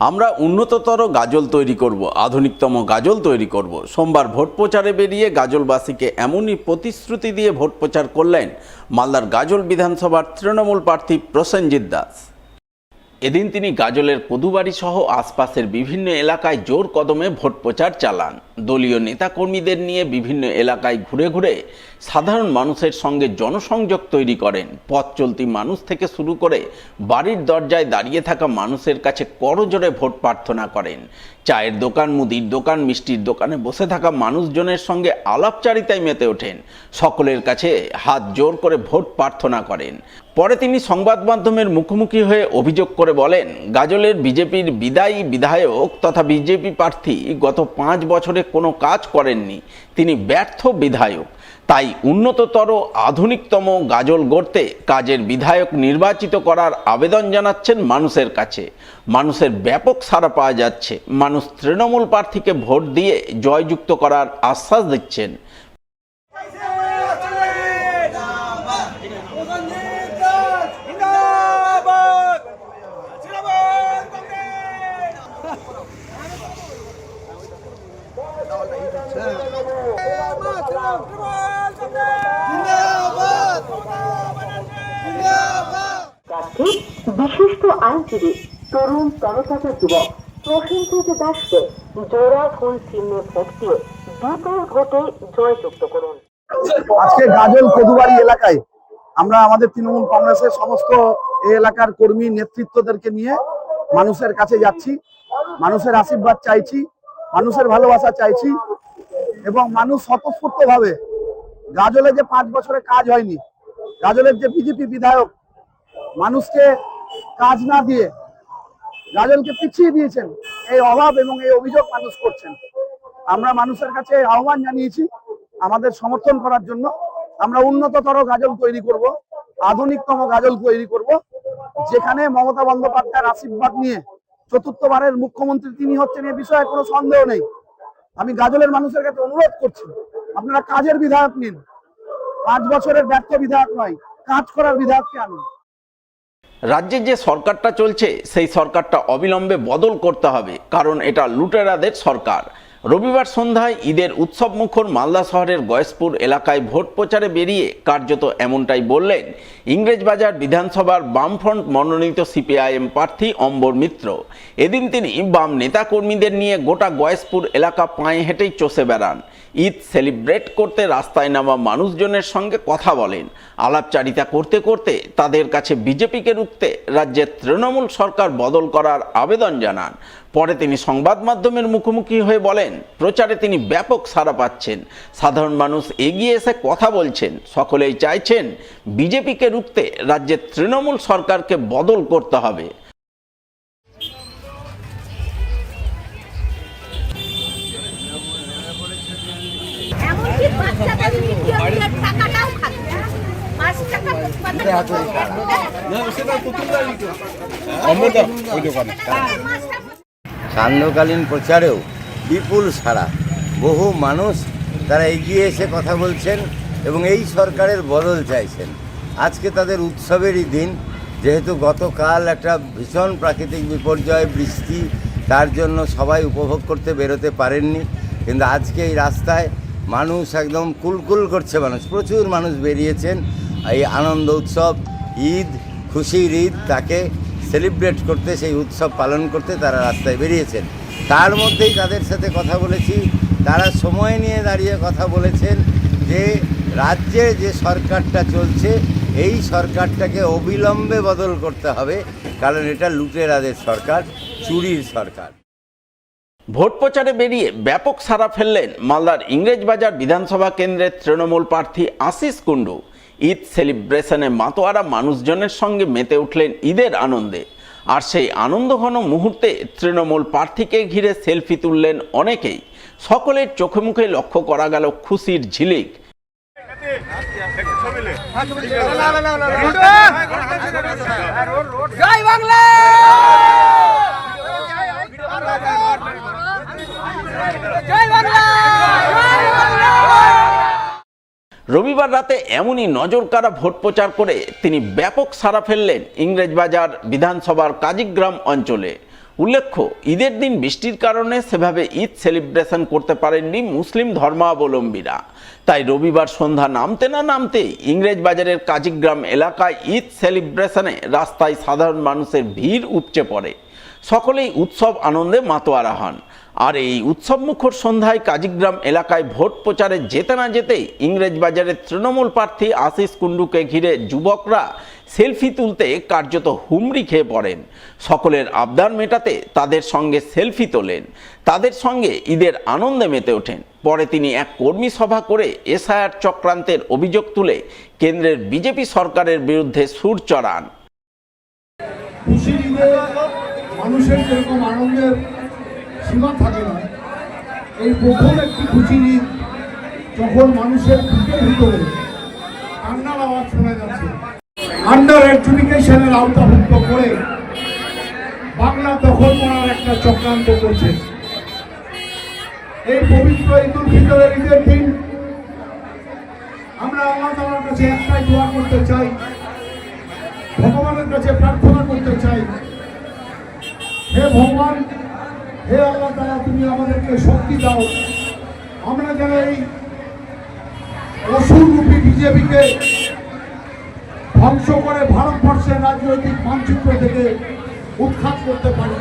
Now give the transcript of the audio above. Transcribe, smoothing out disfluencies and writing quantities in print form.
আমরা উন্নততর গাজল তৈরি করব, আধুনিকতম গাজল তৈরি করব। সোমবার ভোট প্রচারে বেরিয়ে গাজলবাসীকে এমনই প্রতিশ্রুতি দিয়ে ভোট প্রচার করলেন মালদার গাজল বিধানসভার তৃণমূল প্রার্থী প্রসেনজিৎ দাস। এদিন তিনি গাজলের কদুবাড়ি সহ আশপাশের বিভিন্ন এলাকায় জোর কদমে ভোট প্রচার চালান। দলীয় নেতাকর্মীদের নিয়ে বিভিন্ন এলাকায় ঘুরে ঘুরে সাধারণ মানুষের সঙ্গে জনসংযোগ তৈরি করেন। পথ চলতি মানুষ থেকে শুরু করে বাড়ির দরজায় দাঁড়িয়ে থাকা মানুষের কাছে করজোড়ে ভোট প্রার্থনা করেন। চায়ের দোকান, মুদির দোকান, মিষ্টির দোকানে বসে থাকা মানুষজনের সঙ্গে আলাপচারিতায় মেতে ওঠেন। সকলের কাছে হাত জোর করে ভোট প্রার্থনা করেন। পরে তিনি সংবাদ মাধ্যমের মুখোমুখি হয়ে অভিযোগ করে বলেন, গাজলের বিজেপির বিদায়ী বিধায়ক তথা বিজেপি প্রার্থী গত 5 বছরে কোনো কাজ করেননি। তিনি ব্যর্থ বিধায়ক। তাই উন্নততর আধুনিকতম গাজল গড়তে কাজের বিধায়ক নির্বাচিত করার আবেদন জানাচ্ছেন মানুষের কাছে। মানুষের ব্যাপক সাড়া পাওয়া যাচ্ছে। মানুষ তৃণমূল প্রার্থীকে ভোট দিয়ে জয়যুক্ত করার আশ্বাস দিচ্ছেন। বিশিষ্ট আইনজীবী তরুণ তরতাজা যুবক প্রসেনজিৎ দাসকে জোড়া ফুল চিহ্নে ভোট দিয়ে বিপুল ভোটে জয়যুক্ত করুন। আজকে গাজল কদুবাড়ি এলাকায় আমরা আমাদের তৃণমূল কংগ্রেসের সমস্ত এই এলাকার কর্মী নেতৃত্বদেরকে নিয়ে মানুষের কাছে যাচ্ছি, মানুষের আশীর্বাদ চাইছি, মানুষের ভালোবাসা চাইছি এবং মানুষ স্বতঃস্ফূর্ত ভাবে গাজলে যে 5 বছরে কাজ হয়নি, গাজলের যে বিজেপি বিধায়ক মানুষকে কাজ না দিয়ে গাজলকে পিছিয়ে দিয়েছেন, এই অভাব এবং এই অভিযোগ মানুষ করছেন। আমরা মানুষের কাছে আহ্বান জানিয়েছি আমাদের সমর্থন করার জন্য। আমরা উন্নততর গাজল তৈরি করব, আধুনিকতম গাজল তৈরি করব, যেখানে মমতা বন্দ্যোপাধ্যায়ের আশীর্বাদ নিয়ে চতুর্থবারের মুখ্যমন্ত্রী তিনি হচ্ছেন, এ বিষয়ে কোনো সন্দেহ নেই। আমি গাজলের মানুষের কাছে অনুরোধ করছি, আপনারা কাজের বিধায়ক নিন, 5 বছরের ব্যর্থ বিধায়ক নয়, কাজ করার বিধায়ককে আনুন। রাজ্যে যে সরকারটা চলছে সেই সরকারটা অবিলম্বে বদল করতে হবে, কারণ এটা লুটেরাদের সরকার। রবিবার সন্ধ্যায় ঈদের উৎসব মুখর মালদা শহরের গয়েশপুর এলাকায় ভোট প্রচারে বেরিয়ে কার্যত এমনটাই বললেন ইংরেজবাজার বিধানসভার বামফ্রন্ট মনোনীত সিপিআইএম প্রার্থী অম্বর মিত্র। এদিন তিনি বাম নেতাকর্মীদের নিয়ে গোটা গয়েশপুর এলাকা পায়ে হেঁটেই চষে বেড়ান। ঈদ সেলিব্রেট করতে রাস্তায় নামা মানুষজনের সঙ্গে কথা বলেন। আলাপচারিতা করতে করতে তাদের কাছে বিজেপিকে রুখতে রাজ্যের তৃণমূল সরকার বদল করার আবেদন জানান। পরে তিনি সংবাদ মাধ্যমের মুখোমুখি হয়ে বলেন, প্রচারে তিনি ব্যাপক সাড়া পাচ্ছেন। সাধারণ মানুষ এগিয়ে এসে কথা বলছেন। সকলেই চাইছেন বিজেপিকে রুখতে রাজ্যের তৃণমূল সরকারকে বদল করতে হবে। সান্ধ্যকালীন প্রচারেও বিপুল সাড়া, বহু মানুষ তারা এগিয়ে এসে কথা বলছেন এবং এই সরকারের বদল চাইছেন। আজকে তাদের উৎসবেরই দিন, যেহেতু গতকাল একটা ভীষণ প্রাকৃতিক বিপর্যয়, বৃষ্টি, তার জন্য সবাই উপভোগ করতে বেরোতে পারেননি, কিন্তু আজকে এই রাস্তায় মানুষ একদম কুলকুল করছে। প্রচুর মানুষ বেরিয়েছেন এই আনন্দ উৎসব, ঈদ, খুশির ঈদ, তাকে সেলিব্রেট করতে, সেই উৎসব পালন করতে তারা রাস্তায় বেরিয়েছেন। তার মধ্যেই তাদের সাথে কথা বলেছি, তারা সময় নিয়ে দাঁড়িয়ে কথা বলেছেন যে রাজ্যে যে সরকারটা চলছে এই সরকারটাকে অবিলম্বে বদল করতে হবে, কারণ এটা লুটেরাদের সরকার, চুরির সরকার। ভোট প্রচারে বেরিয়ে ব্যাপক সাড়া ফেললেন মালদার ইংরেজবাজার বিধানসভা কেন্দ্রের তৃণমূল প্রার্থী আশিস কুণ্ডু। ঈদ সেলিব্রেশনে মাতোয়ারা মানুষজনের সঙ্গে মেতে উঠলেন ঈদের আনন্দে। আর সেই আনন্দঘন মুহূর্তে তৃণমূল প্রার্থীকে ঘিরে সেলফি তুললেন অনেকেই। সকলের চোখে মুখে লক্ষ্য করা গেল খুশির ঝিলিক। জয় বাংলা! জয় বাংলা! রবিবার রাতে এমনই নজরকাড়া ভোট প্রচার করে তিনি ব্যাপক সাড়া ফেললেন ইংরেজবাজার বিধানসভার কাজীগ্রাম অঞ্চলে। উল্লেখ্য, ঈদের দিন বৃষ্টির কারণে সেভাবে ঈদ সেলিব্রেশন করতে পারেননি মুসলিম ধর্মাবলম্বীরা। তাই রবিবার সন্ধ্যা নামতে না নামতেই ইংরেজবাজারের কাজীগ্রাম এলাকায় ঈদ সেলিব্রেশনে রাস্তায় সাধারণ মানুষের ভিড় উপচে পড়ে। সকলেই উৎসব আনন্দে মাতোয়ারা হন। আর এই উৎসবমুখর সন্ধ্যায় কাজীগ্রাম এলাকায় ভোট প্রচারে যেতে না যেতেই ইংরেজবাজারের তৃণমূল প্রার্থী আশিস কুণ্ডুকে ঘিরে যুবকরা সেলফি তুলতে কার্যত হুমড়ি খেয়ে পড়েন। সকলের আবদার মেটাতে তাদের সঙ্গে সেলফি তোলেন, তাদের সঙ্গে ঈদের আনন্দে মেতে ওঠেন। পরে তিনি এক কর্মী সভা করে এসআইআর চক্রান্তের অভিযোগ তুলে কেন্দ্রের বিজেপি সরকারের বিরুদ্ধে সুর চড়ান। খুশির ঈদে মানুষের যেরকম আনন্দের সীমা থাকে না, এই প্রথম একটি খুশির ঈদ যখন মানুষের বুকের ভিতরে কান্নার আওয়াজ শোনা যাচ্ছে। আন্ডার এডুকেশনের আওতাভুক্ত করে বাংলা দখল করার একটা চক্রান্ত করছে। এই পবিত্র ঈদুল ফিতরের ঈদের দিন আমরা আল্লাহ তাআলার কাছে একটাই দোয়া করতে চাই, ভগবানের কাছে প্রার্থনা করতে চাই, হে ভগবান, হে আল্লাহ তাআলা, তুমি আমাদেরকে শক্তি দাও, আমরা যেন এই অসুররূপী বিজেপিকে ধ্বংস করে ভারতবর্ষের রাজনৈতিক মানচিত্র থেকে উৎখাত করতে পারি।